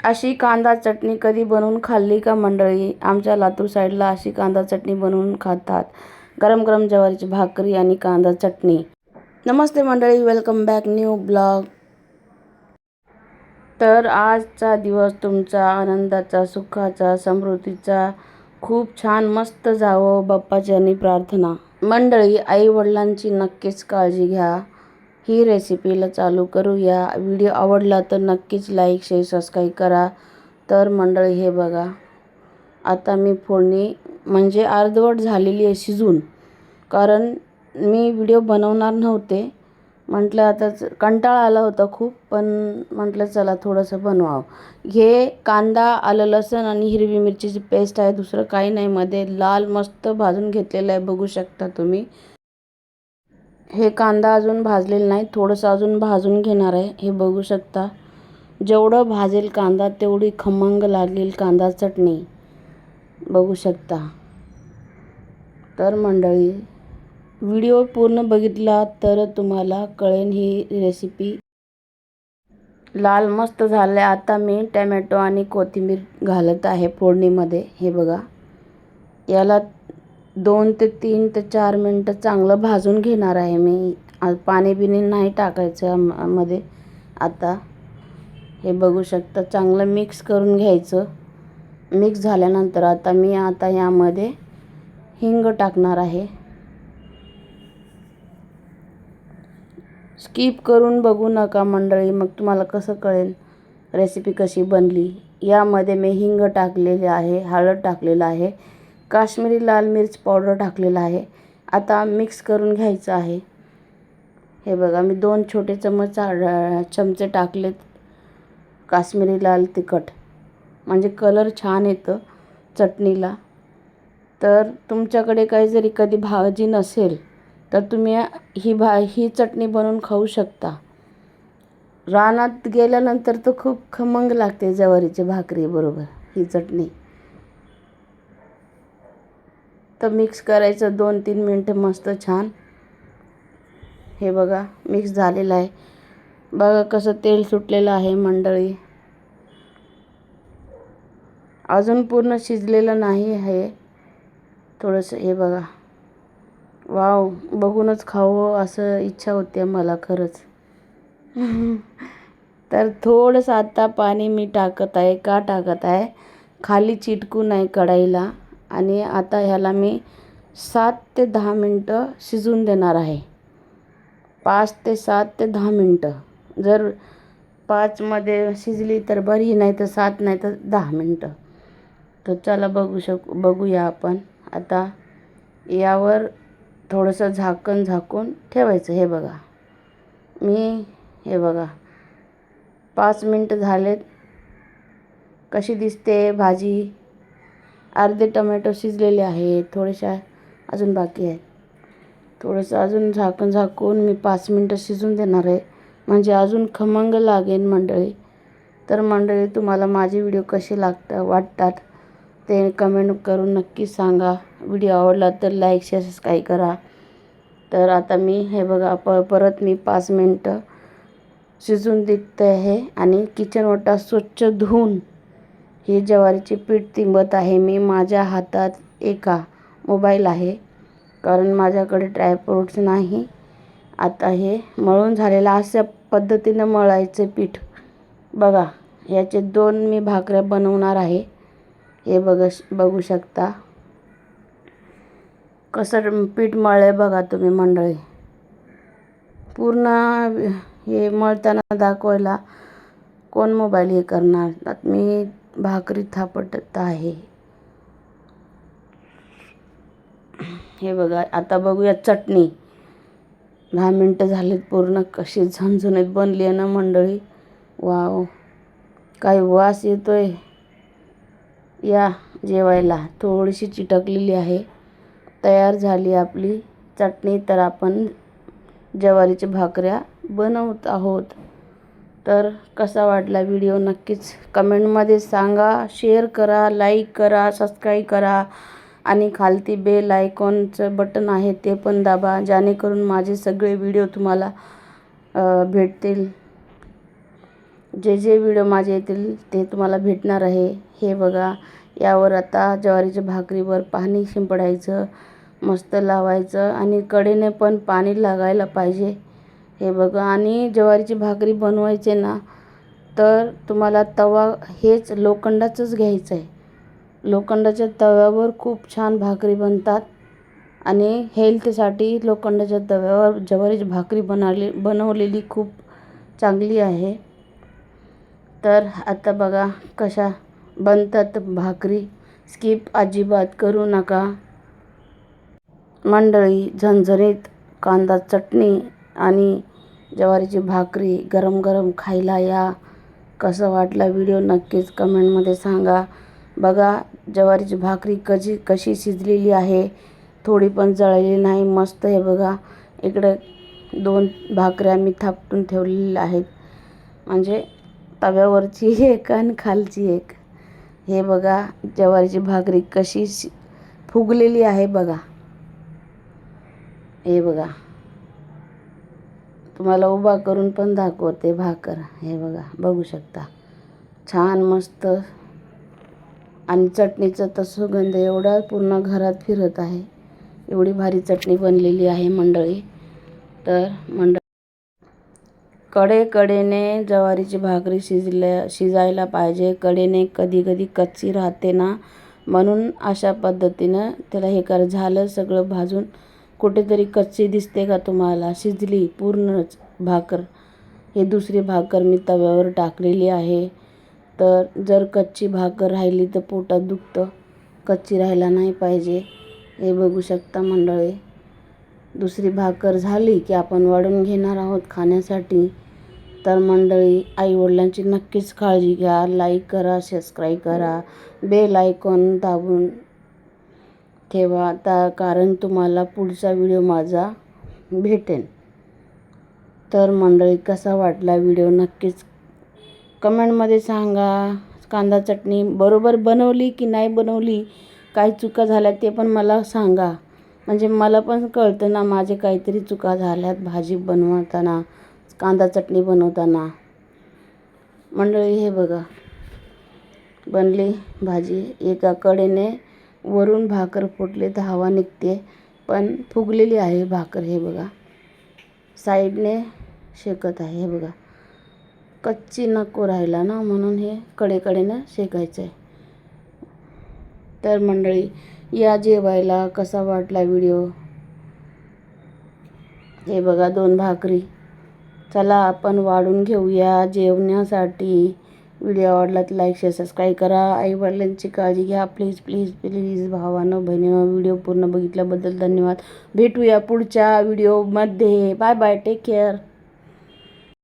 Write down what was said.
अशी कांदा चटणी कधी बनवून खाल्ली का मंडळी? आमच्या लातूर साईडला अशी कांदा चटणी बनवून खातात. गरम गरम ज्वारीची भाकरी आणि कांदा चटणी. नमस्ते मंडळी, वेलकम बॅक न्यू ब्लॉग. तर आजचा दिवस तुमचा आनंदाचा, सुखाचा, समृद्धीचा, खूप छान मस्त जावं बाप्पाची आणि प्रार्थना. मंडळी, आई वडिलांची नक्कीच काळजी घ्या. ही रेसिपीला चालू करूया. व्हिडिओ आवडला तर नक्कीच लाईक, शेअर, सबस्क्राईब करा. तर मंडळी हे बघा, आता मी फोडणी म्हणजे अर्धवट झालेली आहे शिजून, कारण मी व्हिडिओ बनवणार नव्हते. म्हटलं आता कंटाळा आला होता खूप, पण म्हटलं चला थोडंसं बनवावं. हे कांदा, आलं, लसूण आणि हिरवी मिरचीची पेस्ट आहे, दुसरं काही नाही. मध्ये लाल मस्त भाजून घेतलेलं आहे, बघू शकता तुम्ही. हे कांदा अजून भाजलेला नाही, थोडंसं अजून भाजून घेणार आहे. हे बघू शकता, जेवढं भाजेल कांदा तेवढी खमंग लागेल कांदा चटणी, बघू शकता. तर मंडळी, व्हिडिओ पूर्ण बघितला तर तुम्हाला कळेल ही रेसिपी. लाल मस्त झाले. आता मी टमॅटो आणि कोथिंबीर घालत आहे फोडणीमध्ये. हे बघा, याला 2 ते 3 ते 4 मिनटं चांगलं भाजून घेणार आहे मी. पाणी बिणी नाही टाकायचं मध्ये. आता हे बघू शकता, चांगलं मिक्स करून घ्यायचं. मिक्स झाल्यानंतर आता यामध्ये हिंग टाकणार आहे. स्किप करून बघू नका मंडळी, मग तुम्हाला कसं कळेल रेसिपी कशी बनली. यामध्ये मी हिंग टाकलेले आहे, हळद टाकलेलं आहे, काश्मीरी लाल मिर्च पावडर टाकलेलं आहे. आता मिक्स करून घ्यायचं आहे. हे बघा, मी 2 छोटे चमचे टाकलेत काश्मीरी लाल तिखट, म्हणजे कलर छान येतं चटणीला. तर तुमच्याकडे काही जरी कधी भाजी नसेल तर तुम्ही ही चटणी बनवून खाऊ शकता. रानात गेल्यानंतर तर खूप खमंग लागते ज्वारीची भाकरी बरोबर ही चटणी. तर मिक्स करायचं 2-3 मिनटं मस्त छान. हे बघा, मिक्स झालेलं आहे. बघा कसं तेल सुटलेलं आहे मंडळी. अजून पूर्ण शिजलेलं नाही आहे, थोडंसं. हे बघा, वाव, बघूनच खावं असं इच्छा होते मला खरंच. तर थोडंसं आता पाणी मी टाकत आहे. का टाकत आहे? खाली चिटकू नाही कढईला. आणि आता ह्याला मी 7 ते 10 मिनटं शिजून देणार आहे. 5 ते 7 ते 10 मिनटं. जर 5मध्ये शिजली तर बरी, नाही तर 7, नाही तर 10 मिनटं. तर चला बघूया आपण. आता यावर थोडंसं झाकून ठेवायचं. हे बघा, हे बघा 5 मिनटं झालेत. कशी दिसते भाजी? अर्धे टोमॅटो शिजलेले आहे, थोडेशा अजून बाकी आहेत. थोडंसं अजून झाकून मी 5 मिनटं शिजून देणार आहे, म्हणजे अजून खमंग लागेल मंडळी. तर मंडळी, तुम्हाला माझे व्हिडिओ कसे वाटतात ते कमेंट करून नक्की सांगा. व्हिडिओ आवडला तर लाईक, शेअर, सबस्क्राईब करा. तर आता मी हे बघा परत मी 5 मिनटं शिजून देत आहे. आणि किचन ओटा स्वच्छ धुवून ही ज्वारीची पीठ तिंबत आहे मी. माझ्या हातात एका मोबाईल आहे, कारण माझ्याकडे ट्रायपॉड नाही. आता हे मळून झालेलं, अशा पद्धतीनं मळायचं पीठ. बघा, याचे 2 मी भाकऱ्या बनवणार आहे. हे बघू शकता कसं पीठ मळलंय बघा तुम्ही मंडळी. पूर्ण हे मळताना दाखवायला कोण मोबाईल हे करणार. मी भाकरी थापटत आहे. हे बघा, आता बघूया चटणी. 10 मिनटं झालीत पूर्ण. कशी झणझणीत बनली आहे ना मंडळी. वाव, काय वास येतोय. या जेवायला. थोडीशी चिटकलेली आहे. तयार झाली आपली चटणी. तर आपण ज्वारीच्या भाकऱ्या बनवत आहोत. तर कसा वाटला व्हिडिओ नक्कीच कमेंटमध्ये सांगा. शेअर करा, लाईक करा, सबस्क्राईब करा. आणि खालती बेल आयकॉनचं बटन आहे ते पण दाबा, जेणेकरून माझे सगळे व्हिडिओ तुम्हाला भेटतील. जे जे व्हिडिओ माझे येतील ते तुम्हाला भेटणार आहे. हे बघा, यावर आता ज्वारीच्या भाकरीवर पाणी शिंपडायचं, मस्त लावायचं आणि कडेने पण पाणी लागायला पाहिजे. हे बघा, आणि ज्वारीची भाकरी बनवायचे ना तर तुम्हाला तवा हेच लोखंडाचंच घ्यायचं आहे. लोखंडाच्या तव्यावर खूप छान भाकरी बनतात आणि हेल्थसाठी लोखंडाच्या तव्यावर ज्वारीची भाकरी बनवलेली खूप चांगली आहे. तर आता बघा कशा बनतात भाकरी. स्किप अजिबात करू नका. मंडळी, झणझणीत कांदा चटणी आणि ज्वारीची भाकरी गरम गरम खायला या. कसा वाटला व्हिडिओ नक्कीच कमेंटमध्ये सांगा. बघा ज्वारीची भाकरी कशी शिजलेली आहे, थोडी पण जळलेली नाही. मस्त. हे बघा, इकडे 2 भाकऱ्या मी थापटून ठेवलेल्या आहेत, म्हणजे तव्यावरची एक आणि खालची एक. हे बघा ज्वारीची भाकरी कशी फुगलेली आहे बघा. हे बघा, तुम्हाला उभा करून पण दाखवते भाकर. हे बघा, बघू शकता, छान मस्त. आणि चटणीचा तर सुगंध एवढा पूर्ण घरात फिरत आहे. एवढी भारी चटणी बनलेली आहे मंडळी. तर कडेने ज्वारीची भाकरी शिजायला पाहिजे. कडेने कधी कधी कच्ची राहते ना, म्हणून अशा पद्धतीनं त्याला हे झालं सगळं भाजून. कुठेतरी कच्ची दिसते का तुम्हाला? शिजली पूर्णच भाकर. हे दुसरी भाकर मी तव्यावर टाकलेली आहे. तर जर कच्ची भाकर राहिली तर पोटात दुखतं, कच्ची राहायला नाही पाहिजे. हे बघू शकता मंडळी. दुसरी भाकर झाली की आपण वाढून घेणार आहोत खाण्यासाठी. तर मंडळी, आईवडिलांची नक्कीच काळजी घ्या. लाईक करा, सबस्क्राईब करा, बेल आयकॉन दाबून ठेवा कारण तुम्हाला पुढचा व्हिडिओ माझा भेटेल. तर मंडळी, कसा वाटला व्हिडिओ नक्कीच कमेंटमध्ये सांगा. कांदा चटणी बरोबर बनवली की नाही बनवली, काय चुका झाल्या ते पण मला सांगा, म्हणजे मला पण कळतं ना माझे काहीतरी चुका झाल्यात भाजी बनवताना, कांदा चटणी बनवताना. मंडळी हे बघा, बनली भाजी. एका कडेने वरून भाकर फुटली तर हवा निघते, पण फुगलेली आहे भाकर. हे बघा, साईडने शेकत आहे. हे बघा, कच्ची नको राहिला ना, म्हणून हे कडेकडेनं शेकायचं आहे. तर मंडळी, या जेवायला. कसा वाटला व्हिडिओ? हे बघा 2 भाकरी. चला आपण वाढून घेऊया जेवण्यासाठी. व्हिडिओ आवडला तर लाईक शेअर सबस्क्राईब करा. आईवडिलांची काळजी घ्या प्लीज प्लीज प्लीज. भावानं बहिणीनं, व्हिडिओ पूर्ण बघितल्याबद्दल धन्यवाद. भेटूया पुढच्या व्हिडिओमध्ये. Bye bye, take care.